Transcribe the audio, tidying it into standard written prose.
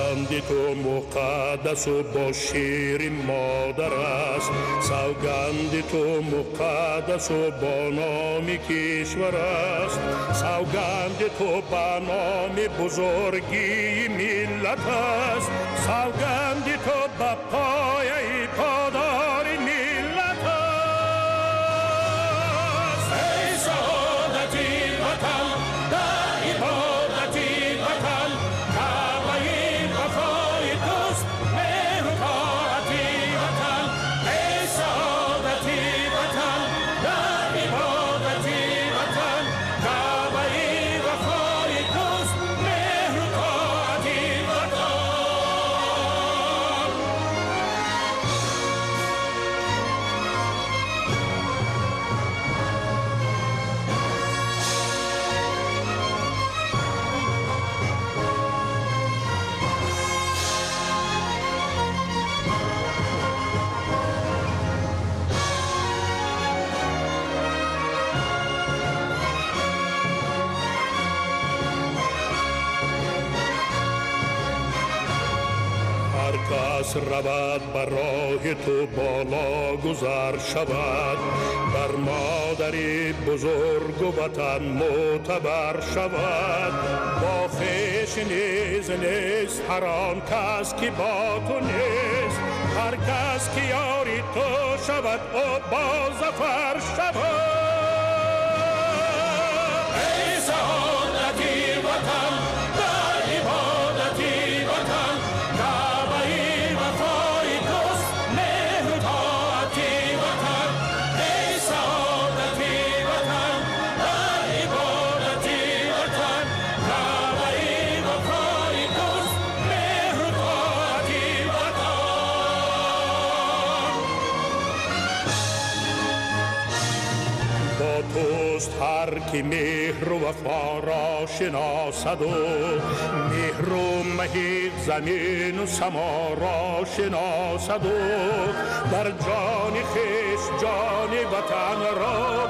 سوگند تو مقدس و با شیر مادر است، سوگند تو مقدس و با نام کشور است، سوگند تو با نام بزرگی ملت است، سوگند تو با پایه پادار ملت است. ای سعادتی وطن در عبادتی وطن، کعبه وفای توست مهر و طاعتی وطن. ای سعادتی وطن در عبادتی وطن، کعبه وفای توست مهر و طاعتی وطن. هر کس رود بر راه تو بالا گذر شود، بر مادری بزرگ و وطن معتبر شود. با خویش نیز نیست هر آن کس که با تو نیست، هر کس که یاری تو شود او با ظفر شود. ای سعادتی وطن در عبادتی وطن، کعبه وفای توست مهر و طاعتی وطن. ای سعادتی وطن در عبادتی وطن، کعبه وفای توست مهر و طاعتی وطن. با توست هر کی مهر و وفا را شناسد و مهر و مهیب زمین و سما را شناسد و در جان خویش جان وطن را